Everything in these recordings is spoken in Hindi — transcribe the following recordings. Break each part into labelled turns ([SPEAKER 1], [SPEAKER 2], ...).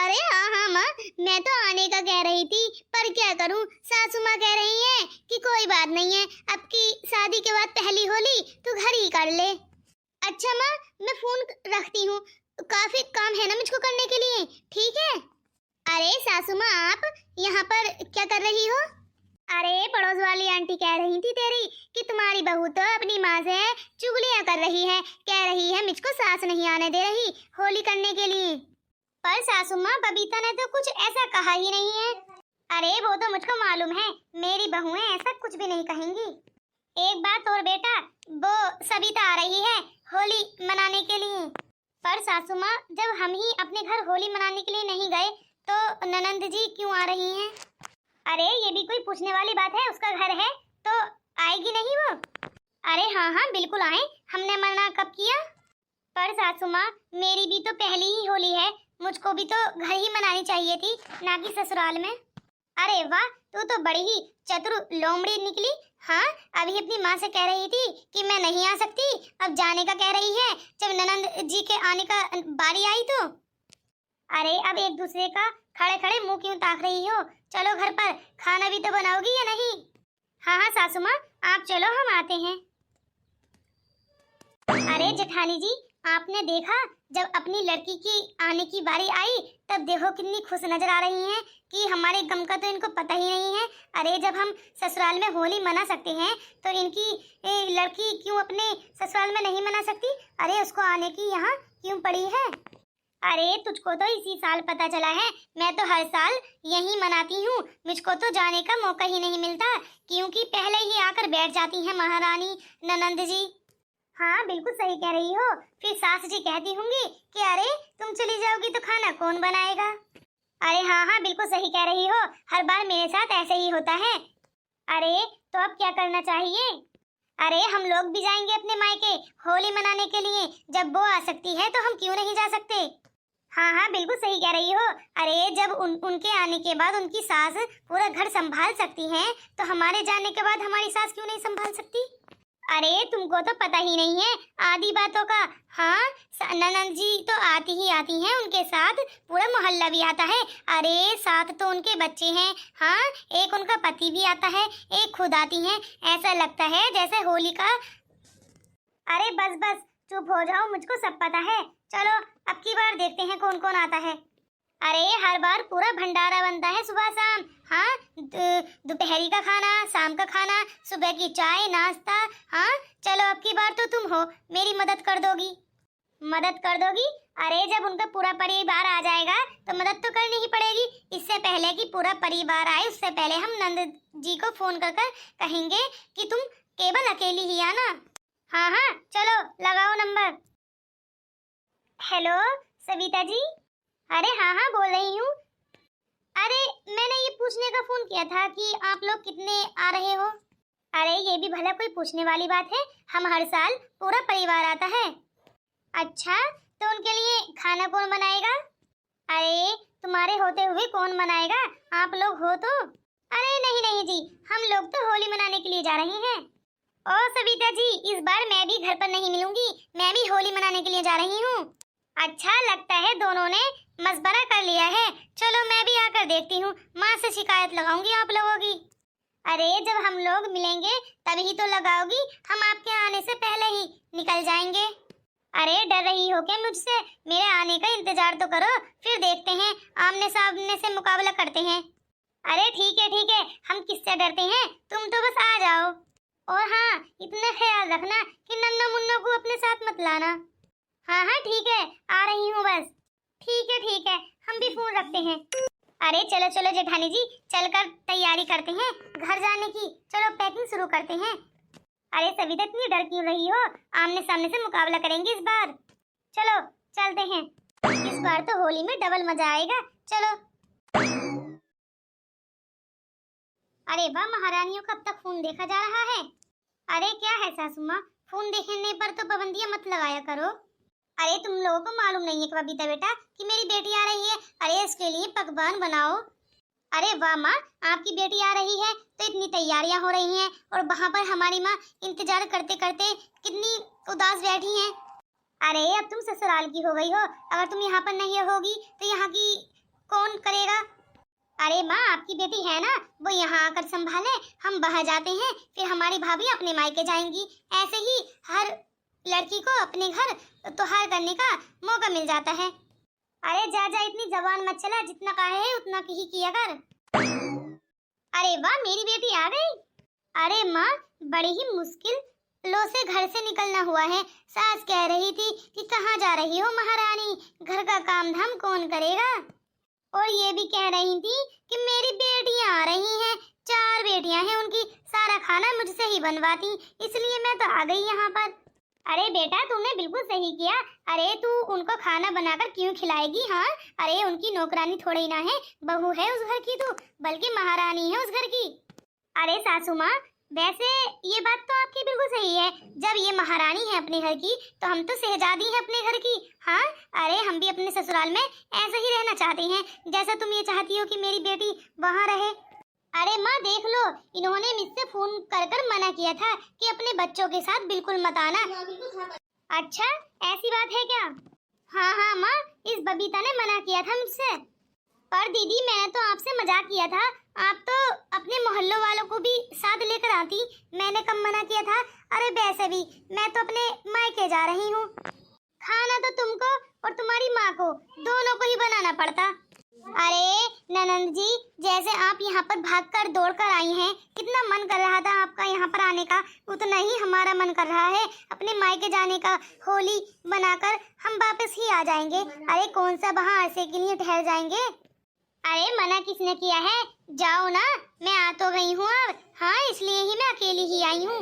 [SPEAKER 1] अरे हाँ हाँ माँ, मैं तो आने का कह रही थी, पर क्या करूँ, सासू माँ कह रही है कि कोई बात नहीं है, अब की शादी के बाद पहली होली तू घर ही कर ले। अच्छा माँ, मैं फोन रखती हूँ, काफी काम है ना मुझको करने के लिए, ठीक है। अरे सासू माँ, आप यहाँ पर क्या कर रही हो? अरे पड़ोस वाली आंटी कह रही थी तेरी कि तुम्हारी बहू तो अपनी माँ से चुगलियाँ कर रही है, कह रही है मुझको सास नहीं आने दे रही होली करने के लिए। पर सासू माँ, बबीता ने तो कुछ ऐसा कहा ही नहीं है। अरे वो तो मुझको मालूम है, मेरी बहुएं ऐसा कुछ भी नहीं कहेंगी। एक बात और बेटा, वो सविता आ रही है होली मनाने के लिए। पर सासू माँ, जब हम ही अपने घर होली मनाने के लिए नहीं गए तो ननंद जी क्यों आ रही हैं? अरे ये भी कोई पूछने वाली बात है, उसका घर है तो आएगी नहीं वो? अरे हाँ हाँ बिल्कुल आए, हमने मना कब किया? पर सासू माँ, मेरी भी तो पहली ही होली है, मुझको भी तो घर ही मनानी चाहिए थी, ना कि ससुराल में। अरे वाह, तू तो बड़ी ही चतुर लोमड़ी निकली। हाँ, अभी अपनी माँ से कह रही थी कि मैं नहीं आ सकती, अब जाने का कह रही है, जब ननंद जी के आने का बारी आई तो। अरे अब एक दूसरे का खड़े खड़े मुंह क्यों ताक रही हो? चलो घर पर, खाना भी तो बनाओगी या नहीं? हाँ हाँ सासू माँ, आप चलो, हम आते हैं। अरे जेठानी जी, आपने देखा जब अपनी लड़की की आने की बारी आई तब देखो कितनी खुश नजर आ रही हैं कि हमारे गम का तो इनको पता ही नहीं है। अरे जब हम ससुराल में होली मना सकते हैं तो इनकी लड़की क्यों अपने ससुराल में नहीं मना सकती? अरे उसको आने की यहाँ क्यों पड़ी है? अरे तुझको तो इसी साल पता चला है, मैं तो हर साल यही मनाती हूँ, मुझको तो जाने का मौका ही नहीं मिलता, क्योंकि पहले ही आकर बैठ जाती हैं महारानी ननंद जी। हाँ बिल्कुल सही कह रही हो, फिर सास जी कहती होंगी कि अरे तुम चली जाओगी तो खाना कौन बनाएगा? अरे हाँ हाँ बिल्कुल सही कह रही हो, हर बार मेरे साथ ऐसे ही होता है। अरे तो अब क्या करना चाहिए? अरे हम लोग भी जाएंगे अपने मायके होली मनाने के लिए, जब वो आ सकती है तो हम क्यों नहीं जा सकते? हाँ हाँ बिल्कुल सही कह रही हो। अरे जब उनके आने के बाद उनकी सास पूरा घर संभाल सकती हैं, तो हमारे जाने के बाद हमारी सास क्यों नहीं संभाल सकती? अरे तुमको तो पता ही नहीं है आदि बातों का। हाँ, ननंद जी तो आती ही आती हैं, उनके साथ पूरा मोहल्ला भी आता है। अरे साथ तो उनके बच्चे हैं, हाँ, एक उनका पति भी आता है, एक खुद आती हैं, ऐसा लगता है जैसे होली का। अरे बस बस, चुप हो जाओ, मुझको सब पता है। चलो अब की बार देखते हैं कौन कौन आता है। अरे हर बार पूरा भंडारा बनता है सुबह शाम। हाँ, दोपहरी का खाना, शाम का खाना, सुबह की चाय नाश्ता। हाँ चलो अब की बार तो तुम हो, मेरी मदद कर दोगी? मदद कर दोगी? अरे जब उनका पूरा परिवार आ जाएगा तो मदद तो करनी ही पड़ेगी। इससे पहले कि पूरा परिवार आए उससे पहले हम नंद जी को फोन कर कर कहेंगे कि तुम केवल अकेली ही आना। हाँ हाँ चलो लगाओ नंबर। हेलो सविता जी। अरे हाँ हाँ बोल रही हूँ। अरे मैंने ये पूछने का फोन किया था कि आप लोग कितने आ रहे हो? अरे ये भी भला कोई पूछने वाली बात है, हम हर साल पूरा परिवार आता है। अच्छा, तो उनके लिए खाना कौन बनाएगा? अरे तुम्हारे होते हुए कौन बनाएगा, आप लोग हो तो। अरे नहीं नहीं जी, हम लोग तो होली मनाने के लिए जा रहे हैं। ओ सविता जी, इस बार मैं भी घर पर नहीं मिलूंगी, मैं भी होली मनाने के लिए जा रही हूँ। अच्छा, लगता है दोनों ने मशवरा कर लिया है। चलो मैं भी आकर देखती हूँ, माँ से शिकायत लगाऊंगी आप लोगों की। अरे जब हम लोग मिलेंगे तभी तो लगाओगी, हम आपके आने से पहले ही निकल जाएंगे। अरे डर रही हो क्या मुझसे? मेरे आने का इंतजार तो करो, फिर देखते हैं, आमने सामने से मुकाबला करते हैं। अरे ठीक है, हम किससे डरते हैं, तुम तो बस आ जाओ। और हाँ, इतना ख्याल रखना कि नन्ना मुन्ना को अपने साथ मत लाना। हाँ हाँ ठीक है, आ रही हूँ बस। ठीक है, हम भी फोन रखते हैं। अरे चलो चलो जेठानी जी, चलकर तैयारी करते हैं घर जाने की, चलो पैकिंग शुरू करते हैं। अरे सविता इतनी डर क्यों रही हो, आमने सामने से मुकाबला करेंगे इस बार। चलो चलते हैं, इस बार तो होली में डबल मजा आएगा। चलो। अरे वाह, महारानियों कब तक फोन देखा जा रहा है? अरे क्या है सासू माँ, फोन देखने पर तो पाबंदियां मत लगाया करो। अरे तुम लोगों को मालूम नहीं है कि बबीता बेटा कि मेरी बेटी आ रही है, अरे इसके लिए पकवान बनाओ। अरे वाह माँ, आपकी बेटी आ रही है तो इतनी तैयारियां हो रही हैं, और वहाँ पर हमारी माँ इंतजार करते करते कितनी उदास बैठी हैं। अरे अब तुम ससुराल की हो गई हो, अगर तुम यहाँ पर नहीं होगी तो यहाँ की कौन करेगा? अरे माँ, आपकी बेटी है ना, वो यहाँ आकर संभाले, हम बाहर जाते हैं, फिर हमारी भाभी अपने मायके जाएंगी। ऐसे ही हर लड़की को अपने घर त्योहार करने का मौका मिल जाता है। अरे जा जा, इतनी जबान मत चला, जितना कहा है उतना ही किया कर। अरे वाह, मेरी बेटी आ गई। अरे माँ, बड़ी ही मुश्किल से घर से निकलना हुआ है। सास कह रही थी कि कहाँ जा रही हो महारानी, घर का काम धाम कौन करेगा। और ये भी कह रही थी कि मेरी बेटियां आ रही हैं, 4 बेटियां हैं उनकी, सारा खाना मुझसे ही बनवाती, इसलिए मैं तो आ गई यहाँ पर। अरे बेटा, तुमने बिल्कुल सही किया। अरे तू उनको खाना बनाकर क्यों खिलाएगी? हाँ, अरे उनकी नौकरानी थोड़ी ना है, बहू है उस घर की तू, बल्कि महारानी है उस घर की। अरे सासू माँ, वैसे ये बात तो आपकी बिल्कुल सही है। जब ये महारानी है अपने घर की, तो हम तो शहजादी हैं अपने घर की। हाँ, अरे हम भी अपने ससुराल में ऐसे ही रहना चाहते हैं, जैसा तुम ये चाहती हो कि मेरी बेटी वहाँ रहे। अरे माँ देख लो, इन्होंने मुझसे फोन कर कर मना किया था कि अपने बच्चों के साथ बिल्कुल मत आना। अच्छा, ऐसी बात है क्या? हाँ हाँ माँ, इस बबीता ने मना किया था मुझसे। पर दीदी, मैंने तो आपसे मजाक किया था, आप तो अपने मोहल्लों वालों को भी साथ लेकर आती, मैंने कब मना किया था। अरे वैसे भी मैं तो अपने मायके जा रही हूँ, खाना तो तुमको और तुम्हारी माँ को दोनों को ही बनाना पड़ता। अरे ननंद जी, जैसे आप यहाँ पर भागकर दौड़कर आई हैं, कितना मन कर रहा था आपका यहाँ पर आने का, उतना ही हमारा मन कर रहा है अपने मायके जाने का। होली बनाकर हम वापस ही आ जाएंगे। अरे कौन सा वहाँ अरसे के लिए ठहर जाएंगे। अरे मना किसने किया है, जाओ ना, मैं आ तो गई हूँ अब। हाँ, इसलिए ही मैं अकेली ही आई हूँ।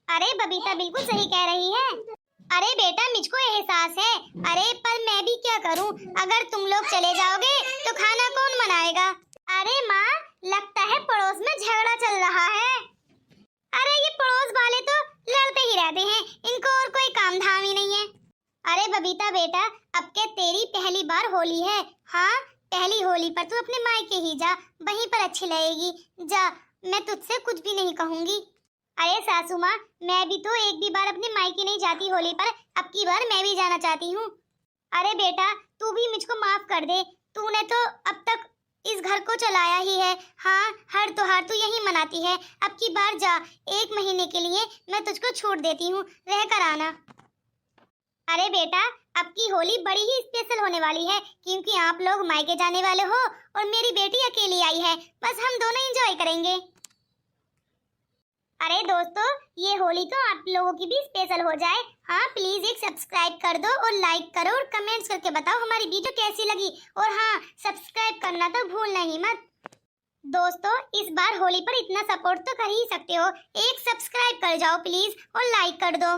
[SPEAKER 1] अरे बबीता बिल्कुल सही कह रही है। अरे बेटा, मुझको एहसास है, अरे पर मैं भी क्या करूँ, अगर तुम लोग चले जाओगे तो खाना कौन बनाएगा। अरे माँ, लगता है पड़ोस में झगड़ा चल रहा है। अरे ये पड़ोस वाले तो लड़ते ही रहते हैं, इनको और कोई काम धाम ही नहीं है। अरे बबीता बेटा, अब के तेरी पहली बार होली है। हाँ, पहली होली पर तू अपने मायके ही जा, वहीं पर अच्छी लगेगी। जा, मैं तुझसे कुछ भी नहीं कहूँगी। अरे सासू माँ, मैं भी तो एक भी बार अपने मायके नहीं जाती होली पर, अब की बार मैं भी जाना चाहती हूँ। अरे बेटा, तू भी मुझको माफ कर दे, तूने तो अब तक इस घर को चलाया ही है। हाँ, हर त्योहार तू यही मनाती है, अब की बार जा, 1 महीने के लिए मैं तुझको छूट देती हूँ, रह कर आना। अरे बेटा, अब की होली बड़ी ही स्पेशल होने वाली है, क्योंकि आप लोग मायके जाने वाले हो और मेरी बेटी अकेली आई है, बस हम दोनों एंजॉय करेंगे। अरे दोस्तों, ये होली तो आप लोगों की भी स्पेशल हो जाए। हाँ, प्लीज एक सब्सक्राइब कर दो और लाइक करो और कमेंट्स करके बताओ हमारी वीडियो कैसी लगी। और हाँ, सब्सक्राइब करना तो भूलना ही मत। दोस्तों, इस बार होली पर इतना सपोर्ट तो कर ही सकते हो, एक सब्सक्राइब कर जाओ प्लीज और लाइक कर दो।